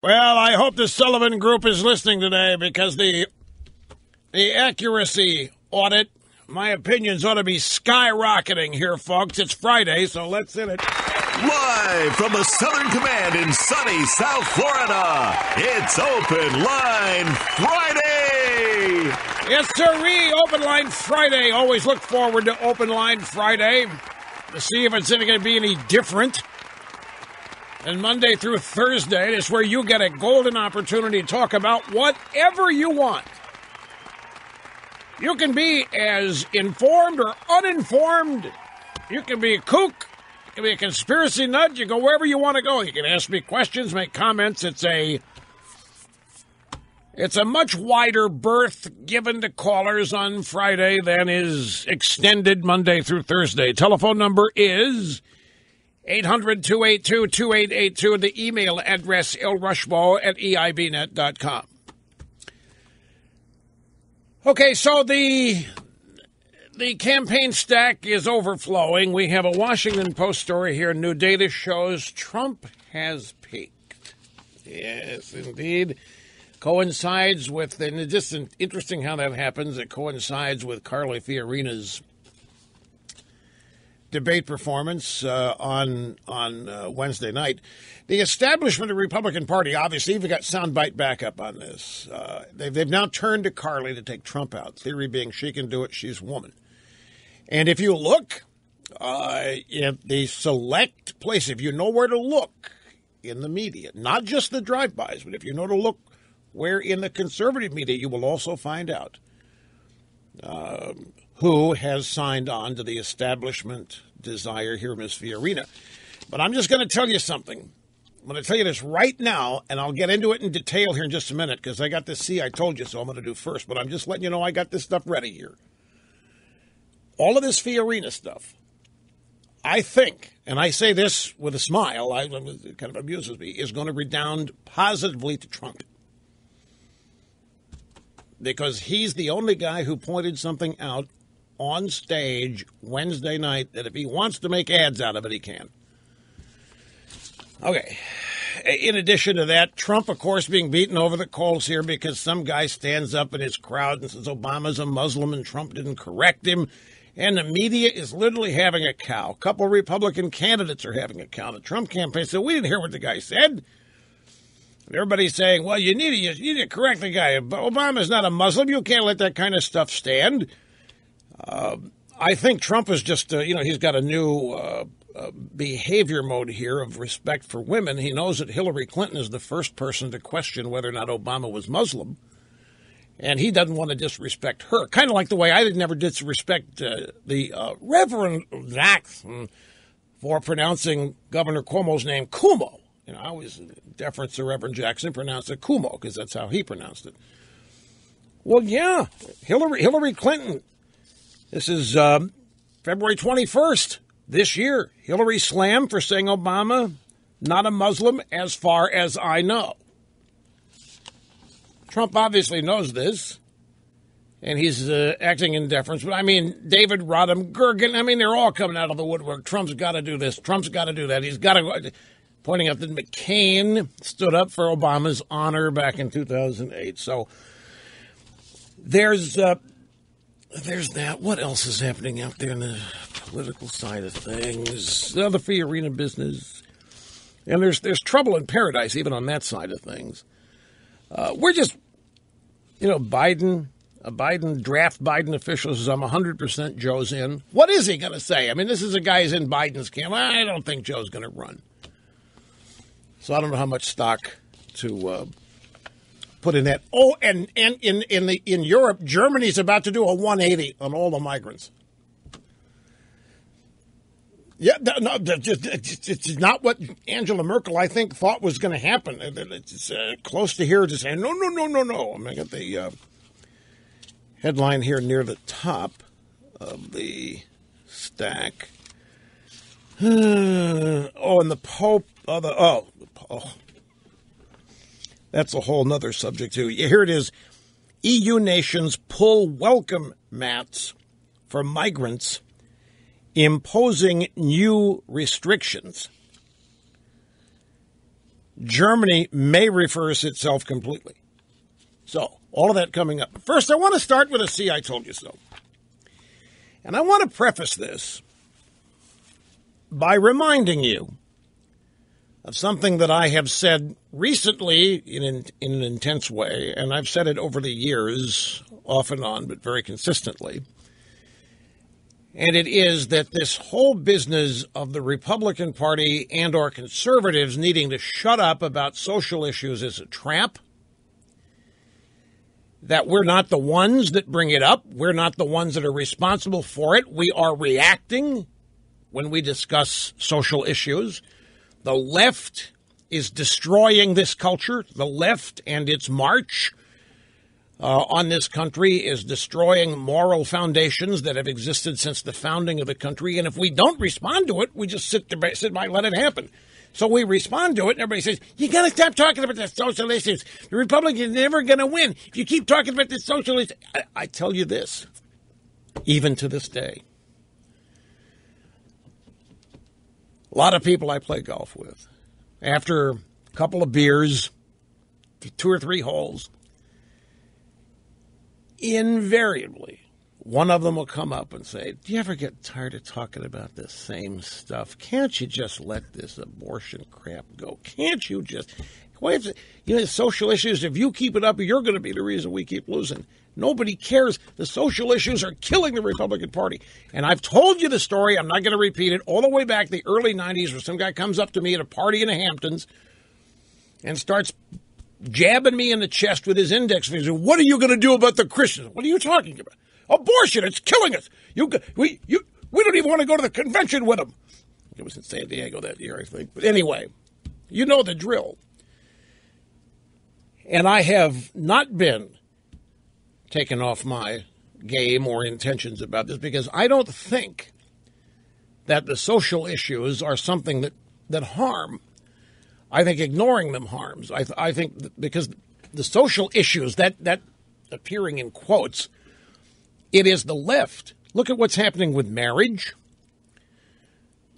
Well, I hope the Sullivan Group is listening today because the accuracy audit, my opinions ought to be skyrocketing here, folks. It's Friday, so let's hit it. Live from the Southern Command in sunny South Florida, it's Open Line Friday. Yes, sirree, Open Line Friday. Always look forward to Open Line Friday to see if it's going to be any different. And Monday through Thursday is where you get a golden opportunity to talk about whatever you want. You can be as informed or uninformed. You can be a kook. You can be a conspiracy nut. You go wherever you want to go. You can ask me questions, make comments. It's a much wider berth given to callers on Friday than is extended Monday through Thursday. Telephone number is 800-282-2882. The email address, ilrushbo@eibnet.com. Okay, so the campaign stack is overflowing. We have a Washington Post story here. New data shows Trump has peaked. Yes, indeed. Coincides with, and it's just interesting how that happens. It coincides with Carly Fiorina's debate performance on Wednesday night. The establishment of the Republican Party, obviously, we've got soundbite backup on this. They've now turned to Carly to take Trump out. Theory being she can do it, she's a woman. And if you look in the select place, if you know where to look in the media, not just the drive-bys, but if you know to look where in the conservative media, you will also find out who has signed on to the establishment desire here, Ms. Fiorina. But I'm just going to tell you something. I'm going to tell you this right now, and I'll get into it in detail here in just a minute because I got this See, I Told You So I'm going to do first. But I'm just letting you know I got this stuff ready here. All of this Fiorina stuff, I think, and I say this with a smile, it kind of amuses me, is going to redound positively to Trump. Because he's the only guy who pointed something out on stage Wednesday night that if he wants to make ads out of it, he can. Okay. In addition to that, Trump, of course, being beaten over the coals here because some guy stands up in his crowd and says Obama's a Muslim and Trump didn't correct him. And the media is literally having a cow. A couple of Republican candidates are having a cow. The Trump campaign said, we didn't hear what the guy said. And everybody's saying, well, you need to correct the guy. Obama's not a Muslim. You can't let that kind of stuff stand. I think Trump is just, he's got a new behavior mode here of respect for women. He knows that Hillary Clinton is the first person to question whether or not Obama was Muslim. And he doesn't want to disrespect her. Kind of like the way I never disrespect the Reverend Jackson for pronouncing Governor Cuomo's name Cuomo. I always deference to Reverend Jackson, pronounced it Cuomo because that's how he pronounced it. Well, yeah, Hillary Clinton. This is February 21st this year. Hillary slammed for saying Obama, not a Muslim as far as I know. Trump obviously knows this, and he's acting in deference. But, David Rodham, Gergen, they're all coming out of the woodwork. Trump's got to do this. Trump's got to do that. He's got to, pointing out that McCain stood up for Obama's honor back in 2008. So there's that. What else is happening out there in the political side of things? The Fiorina business. And there's trouble in paradise even on that side of things. We're just, Biden draft Biden officials says I'm 100% Joe's in. What is he going to say? This is a guy who's in Biden's camp. I don't think Joe's going to run. So I don't know how much stock to put in that. Oh, and in Europe, Germany's about to do a 180 on all the migrants. Yeah, no, it's not what Angela Merkel, I think, thought was going to happen. It's close to here to say, no. I got the headline here near the top of the stack. And the Pope. That's a whole nother subject, too. Here it is. EU nations pull welcome mats for migrants, imposing new restrictions. Germany may reverse itself completely. So, all of that coming up. First, I want to start with a "See, I told you so." And I want to preface this by reminding you of something that I have said recently in an intense way, and I've said it over the years, off and on, but very consistently. And it is that this whole business of the Republican Party and or conservatives needing to shut up about social issues is a trap. That we're not the ones that bring it up. We're not the ones that are responsible for it. We are reacting when we discuss social issues. The left is destroying this culture. The left and its march on this country is destroying moral foundations that have existed since the founding of the country. And if we don't respond to it, we just sit by and let it happen. So we respond to it, and everybody says, you got to stop talking about the social issues. The Republicans are never going to win if you keep talking about the social issues. I tell you this, even to this day, a lot of people I play golf with, after a couple of beers, 2 or 3 holes, invariably, one of them will come up and say, do you ever get tired of talking about this same stuff? Can't you just let this abortion crap go? Can't you just... social issues, if you keep it up, you're going to be the reason we keep losing. Nobody cares. The social issues are killing the Republican Party. And I've told you the story. I'm not going to repeat it. All the way back to the early 90s where some guy comes up to me at a party in the Hamptons and starts jabbing me in the chest with his index finger. What are you going to do about the Christians? What are you talking about? Abortion, it's killing us. We don't even want to go to the convention with them. It was in San Diego that year, I think. But anyway, you know the drill. And I have not been taken off my game or intentions about this because I don't think that the social issues are something that harm. I think ignoring them harms. I think because the social issues, that appearing in quotes, it is the left. Look at what's happening with marriage.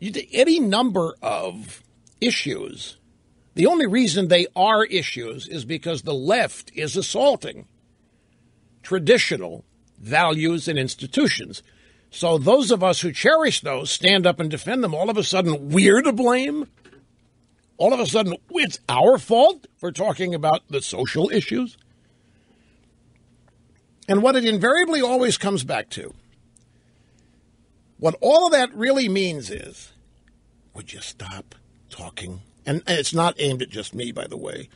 Any number of issues. The only reason they are issues is because the left is assaulting traditional values and institutions. So those of us who cherish those, stand up and defend them, all of a sudden we're to blame. All of a sudden it's our fault for talking about the social issues. And what it invariably always comes back to, what all of that really means is, would you stop talking? And it's not aimed at just me, by the way.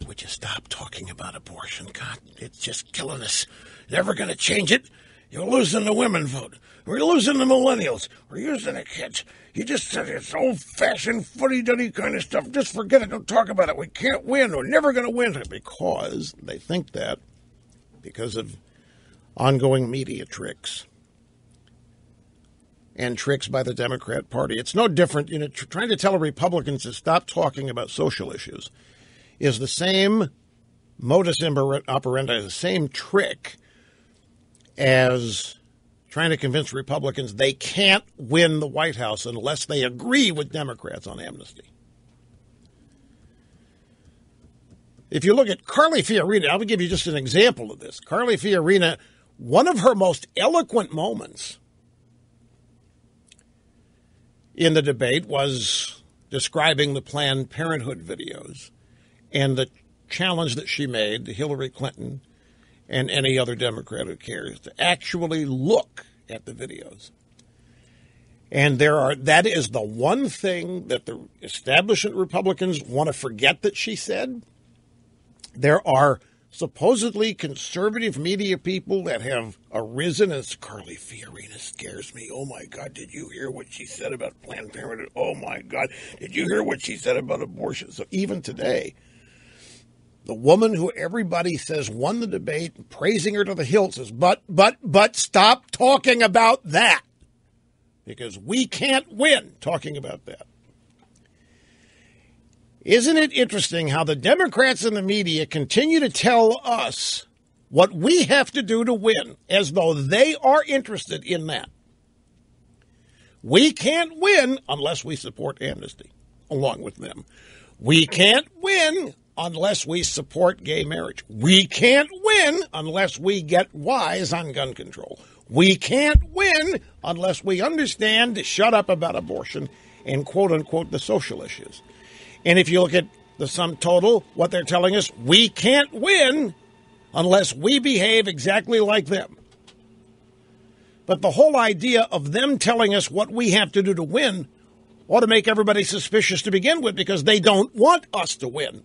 Would you stop talking about abortion? God, it's just killing us. Never going to change it. You're losing the women vote. We're losing the millennials. We're using the kids. You just said it's old-fashioned, fuddy-duddy kind of stuff. Just forget it. Don't talk about it. We can't win. We're never going to win. Because they think that because of ongoing media tricks and tricks by the Democrat Party. It's no different. Trying to tell Republicans to stop talking about social issues is the same modus operandi, the same trick as trying to convince Republicans they can't win the White House unless they agree with Democrats on amnesty. If you look at Carly Fiorina, I'll give you just an example of this. Carly Fiorina, one of her most eloquent moments in the debate was describing the Planned Parenthood videos and the challenge that she made to Hillary Clinton and any other Democrat who cares to actually look at the videos. And that is the one thing that the establishment Republicans want to forget that she said. There are supposedly conservative media people that have arisen as Carly Fiorina scares me. Oh, my God, did you hear what she said about Planned Parenthood? Oh, my God, did you hear what she said about abortion? So even today, the woman who everybody says won the debate, praising her to the hilt, says, but stop talking about that because we can't win talking about that. Isn't it interesting how the Democrats and the media continue to tell us what we have to do to win, as though they are interested in that? We can't win unless we support amnesty along with them. We can't win unless we support gay marriage. We can't win unless we get wise on gun control. We can't win unless we understand to shut up about abortion and quote-unquote the social issues. And if you look at the sum total, what they're telling us, we can't win unless we behave exactly like them. But the whole idea of them telling us what we have to do to win ought to make everybody suspicious to begin with, because they don't want us to win.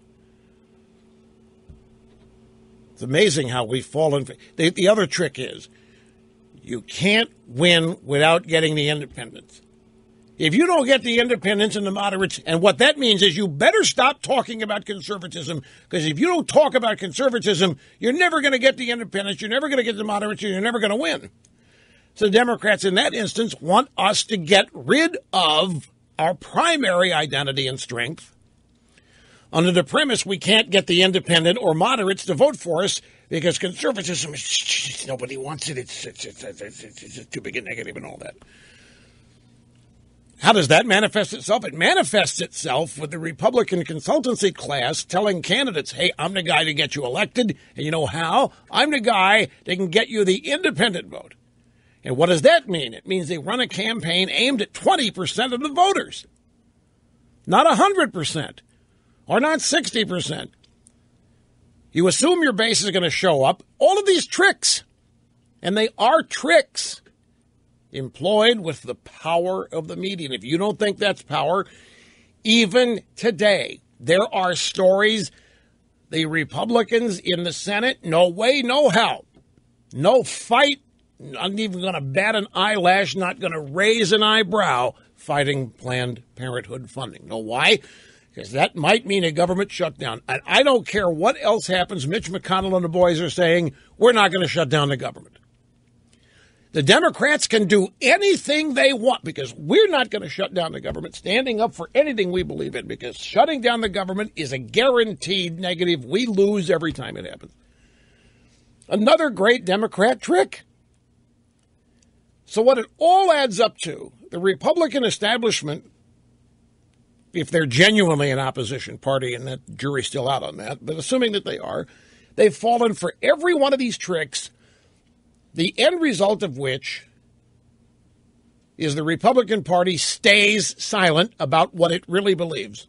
It's amazing how we've fallen. The other trick is you can't win without getting the independents. If you don't get the independents and the moderates, and what that means is you better stop talking about conservatism, because if you don't talk about conservatism, you're never going to get the independents, you're never going to get the moderates, and you're never going to win. So the Democrats in that instance want us to get rid of our primary identity and strength under the premise we can't get the independent or moderates to vote for us because conservatism, nobody wants it. It's too big a negative and all that. How does that manifest itself? It manifests itself with the Republican consultancy class telling candidates, hey, I'm the guy to get you elected. And you know how? I'm the guy that can get you the independent vote. And what does that mean? It means they run a campaign aimed at 20% of the voters, not 100% or not 60%. You assume your base is going to show up. All of these tricks, and they are tricks, employed with the power of the media. And if you don't think that's power, even today, there are stories, the Republicans in the Senate, no way, no how, no fight, not even going to bat an eyelash, not going to raise an eyebrow, fighting Planned Parenthood funding. Know why? Because that might mean a government shutdown. And I don't care what else happens. Mitch McConnell and the boys are saying, we're not going to shut down the government. The Democrats can do anything they want because we're not going to shut down the government, standing up for anything we believe in, because shutting down the government is a guaranteed negative. We lose every time it happens. Another great Democrat trick. So what it all adds up to, the Republican establishment, if they're genuinely an opposition party, and that jury's still out on that, but assuming that they are, they've fallen for every one of these tricks, the end result of which is the Republican Party stays silent about what it really believes,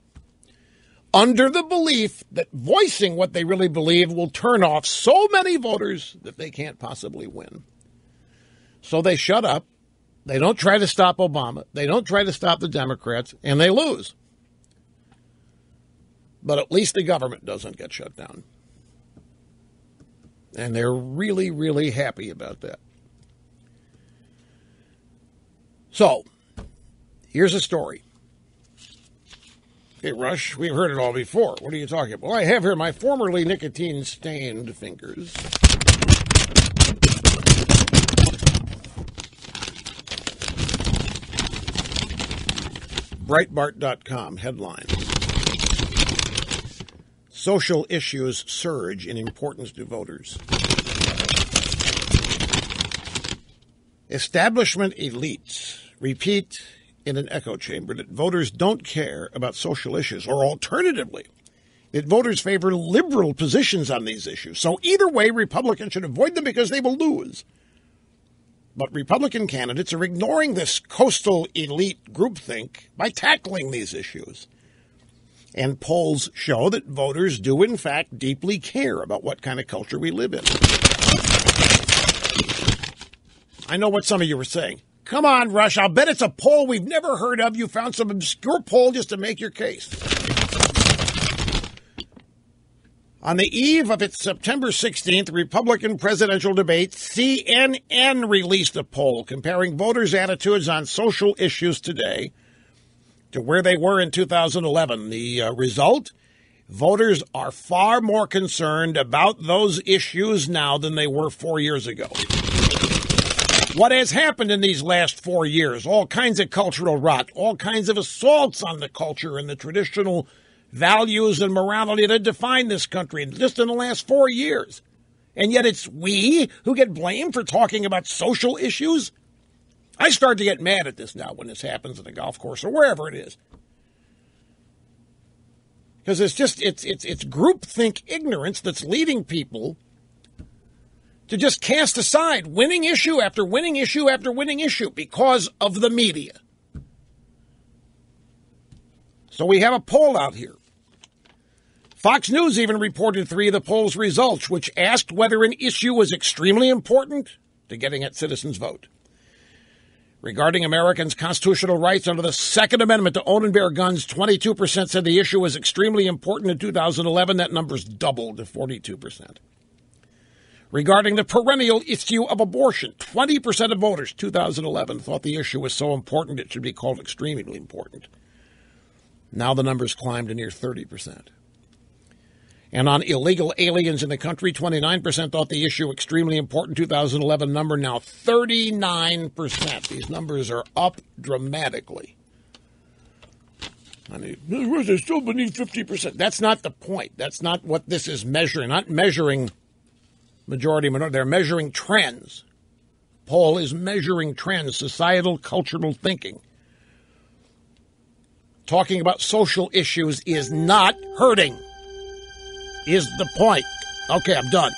under the belief that voicing what they really believe will turn off so many voters that they can't possibly win. So they shut up. They don't try to stop Obama. They don't try to stop the Democrats, and they lose. But at least the government doesn't get shut down. And they're really, really happy about that. So, here's a story. Hey, Rush, we've heard it all before. What are you talking about? Well, I have here my formerly nicotine-stained fingers. Breitbart.com headline. Social issues surge in importance to voters. Establishment elites repeat in an echo chamber that voters don't care about social issues, or alternatively, that voters favor liberal positions on these issues. So either way, Republicans should avoid them because they will lose. But Republican candidates are ignoring this coastal elite groupthink by tackling these issues. And polls show that voters do, in fact, deeply care about what kind of culture we live in. I know what some of you were saying. Come on, Rush, I'll bet it's a poll we've never heard of. You found some obscure poll just to make your case. On the eve of its September 16th Republican presidential debate, CNN released a poll comparing voters' attitudes on social issues today to where they were in 2011. The result? Voters are far more concerned about those issues now than they were 4 years ago. What has happened in these last 4 years? All kinds of cultural rot, all kinds of assaults on the culture and the traditional values and morality that define this country just in the last 4 years. And yet it's we who get blamed for talking about social issues? I start to get mad at this now when this happens at a golf course or wherever it is. Because it's groupthink ignorance that's leading people to just cast aside winning issue after winning issue after winning issue because of the media. So we have a poll out here. Fox News even reported 3 of the poll's results, which asked whether an issue was extremely important to getting at citizens' vote. Regarding Americans' constitutional rights under the Second Amendment to own and bear guns, 22% said the issue was extremely important in 2011. That number's doubled to 42%. Regarding the perennial issue of abortion, 20% of voters, 2011, thought the issue was so important it should be called extremely important. Now the numbers climbed to near 30%. And on illegal aliens in the country, 29% thought the issue extremely important. 2011 number now 39%. These numbers are up dramatically. I mean, they're still beneath 50%. That's not the point. That's not what this is measuring. Not measuring majority, minority. They're measuring trends. Poll is measuring trends, societal, cultural thinking. Talking about social issues is not hurting. Is the point. Okay, I'm done.